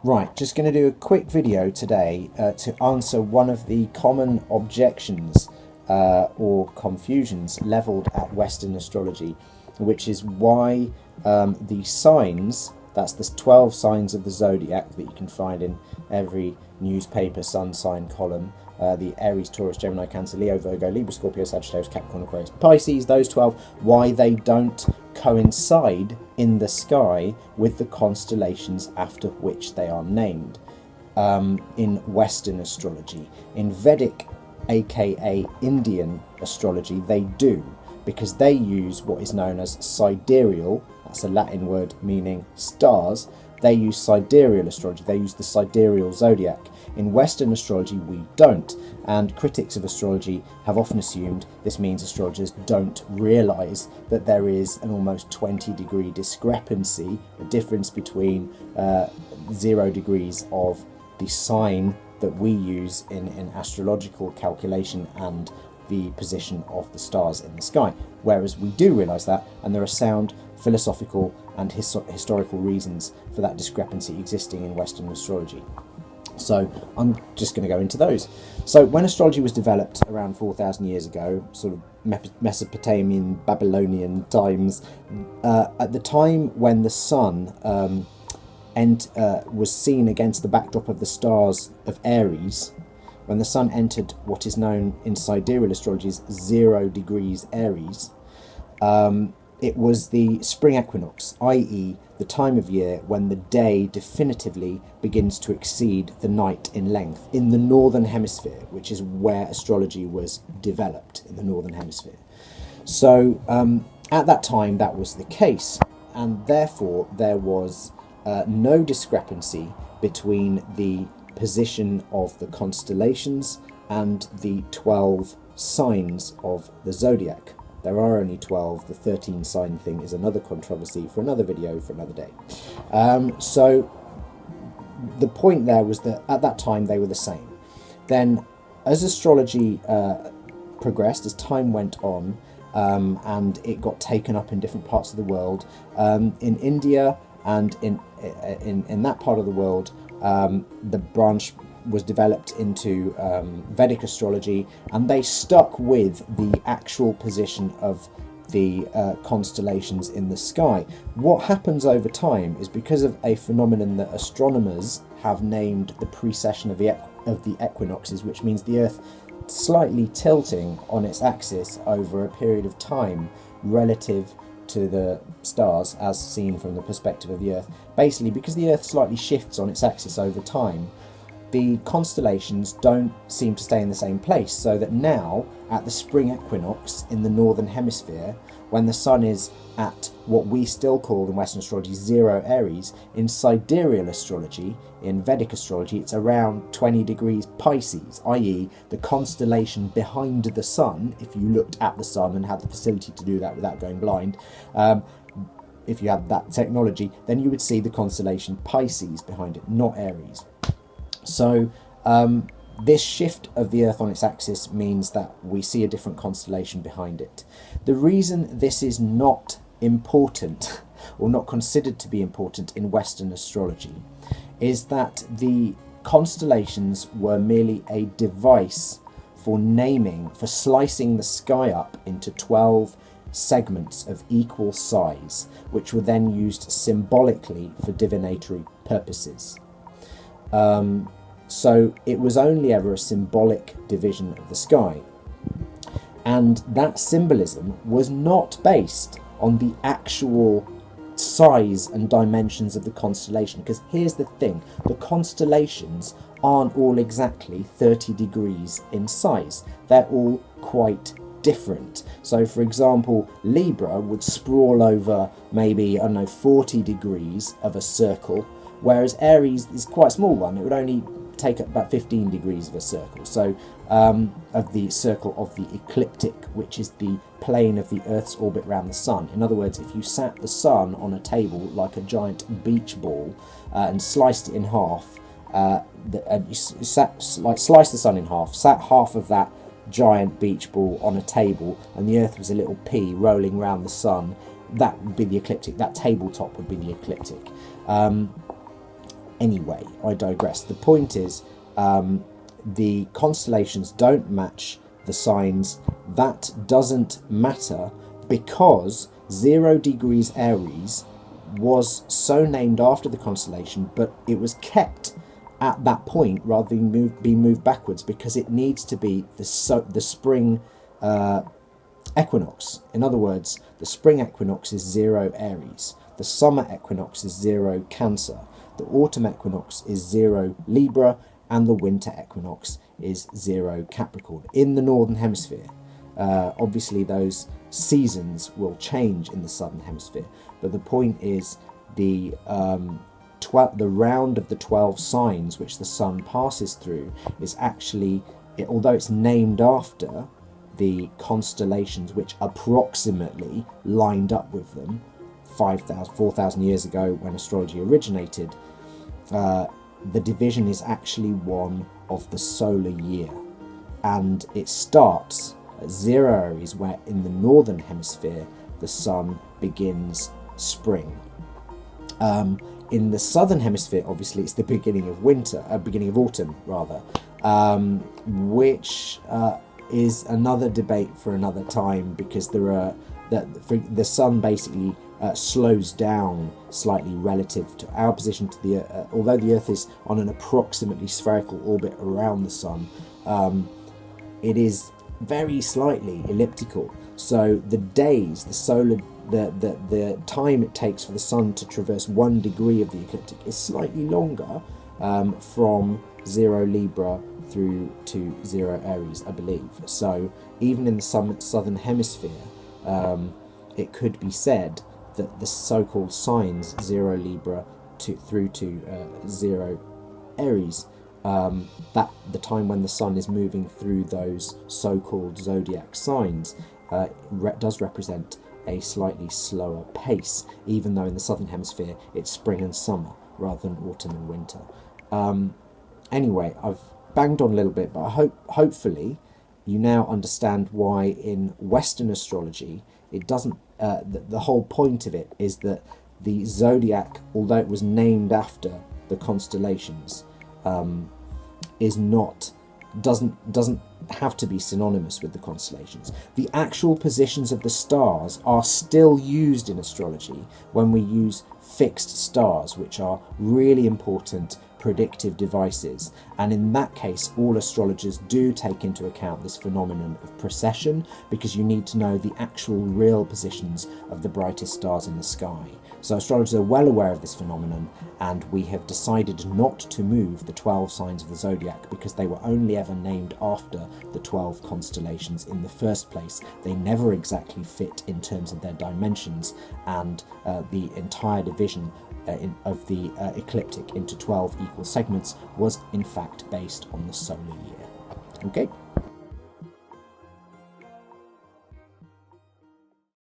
Right, just going to do a quick video today to answer one of the common objections or confusions levelled at Western astrology, which is why the signs, that's the 12 signs of the zodiac that you can find in every newspaper sun sign column, the Aries, Taurus, Gemini, Cancer, Leo, Virgo, Libra, Scorpio, Sagittarius, Capricorn, Aquarius, Pisces, those 12, why they don't coincide in the sky with the constellations after which they are named in Western astrology. In Vedic, aka Indian astrology, they do, because they use what is known as sidereal, that's a Latin word meaning stars. They use sidereal astrology, they use the sidereal zodiac. In Western astrology, we don't, and critics of astrology have often assumed this means astrologers don't realise that there is an almost 20-degree discrepancy, a difference between 0 degrees of the sign that we use in astrological calculation and the position of the stars in the sky. Whereas we do realise that, and there are sound philosophical and historical reasons for that discrepancy existing in Western astrology. So I'm just going to go into those. So when astrology was developed around 4,000 years ago, sort of Mesopotamian, Babylonian times, at the time when the sun was seen against the backdrop of the stars of Aries, when the sun entered what is known in sidereal astrology as 0 degrees Aries, it was the spring equinox, i.e. the time of year when the day definitively begins to exceed the night in length in the northern hemisphere, which is where astrology was developed, in the northern hemisphere. So at that time that was the case, and therefore there was no discrepancy between the position of the constellations and the 12 signs of the zodiac. There are only 12, the 13 sign thing is another controversy for another video for another day. So the point there was that at that time they were the same. Then as astrology progressed, as time went on, and it got taken up in different parts of the world, in India and in that part of the world, the branch was developed into Vedic astrology, and they stuck with the actual position of the constellations in the sky. What happens over time is, because of a phenomenon that astronomers have named the precession of the equinoxes, which means the Earth slightly tilting on its axis over a period of time relative to the stars as seen from the perspective of the Earth. Basically, because the Earth slightly shifts on its axis over time, the constellations don't seem to stay in the same place, so that now at the spring equinox in the northern hemisphere, when the sun is at what we still call in Western astrology 0 Aries, in sidereal astrology, in Vedic astrology, it's around 20 degrees Pisces, i.e. the constellation behind the sun. If you looked at the sun and had the facility to do that without going blind, if you had that technology, then you would see the constellation Pisces behind it, not Aries. So this shift of the Earth on its axis means that we see a different constellation behind it. The reason this is not important, or not considered to be important in Western astrology, is that the constellations were merely a device for naming, for slicing the sky up into 12 segments of equal size, which were then used symbolically for divinatory purposes. So it was only ever a symbolic division of the sky, and that symbolism was not based on the actual size and dimensions of the constellation, because here's the thing, the constellations aren't all exactly 30 degrees in size, they're all quite different. So for example, Libra would sprawl over maybe, I don't know, 40 degrees of a circle, whereas Aries is quite a small one, it would only take up about 15 degrees of a circle, so of the circle of the ecliptic, which is the plane of the Earth's orbit around the sun. In other words, if you sat the sun on a table like a giant beach ball and sliced it in half, sliced the sun in half, sat half of that giant beach ball on a table, and the Earth was a little pea rolling around the sun, that would be the ecliptic. That tabletop would be the ecliptic. Anyway, I digress. The point is, the constellations don't match the signs. That doesn't matter, because 0 degrees Aries was so named after the constellation, but it was kept at that point rather than be moved backwards, because it needs to be the spring equinox. In other words, the spring equinox is 0 Aries, the summer equinox is 0 Cancer, the autumn equinox is 0 Libra, and the winter equinox is 0 Capricorn in the northern hemisphere. Obviously those seasons will change in the southern hemisphere, but the point is the round of the 12 signs which the sun passes through is actually, although it's named after the constellations which approximately lined up with them 4,000 years ago when astrology originated, the division is actually one of the solar year, and it starts at 0 Aries, where in the northern hemisphere the sun begins spring. In the southern hemisphere, obviously, it's the beginning of winter, beginning of autumn rather, which is another debate for another time, because the sun basically slows down slightly relative to our position to the Earth. Although the Earth is on an approximately spherical orbit around the sun, it is very slightly elliptical. So the days, the time it takes for the sun to traverse 1 degree of the ecliptic is slightly longer, from 0 Libra through to 0 Aries, I believe. So even in the southern hemisphere, it could be said that the so-called signs 0 Libra through to 0 Aries, that the time when the sun is moving through those so-called zodiac signs, does represent a slightly slower pace, even though in the southern hemisphere it's spring and summer rather than autumn and winter. Anyway, I've banged on a little bit, but hopefully you now understand why in Western astrology it doesn't. The whole point of it is that the zodiac, although it was named after the constellations, doesn't have to be synonymous with the constellations. The actual positions of the stars are still used in astrology when we use fixed stars, which are really important predictive devices, and in that case all astrologers do take into account this phenomenon of precession, because you need to know the actual real positions of the brightest stars in the sky. So astrologers are well aware of this phenomenon, and we have decided not to move the 12 signs of the zodiac because they were only ever named after the 12 constellations in the first place. They never exactly fit in terms of their dimensions, and the entire division of the ecliptic into 12 equal segments was in fact based on the solar year. Okay.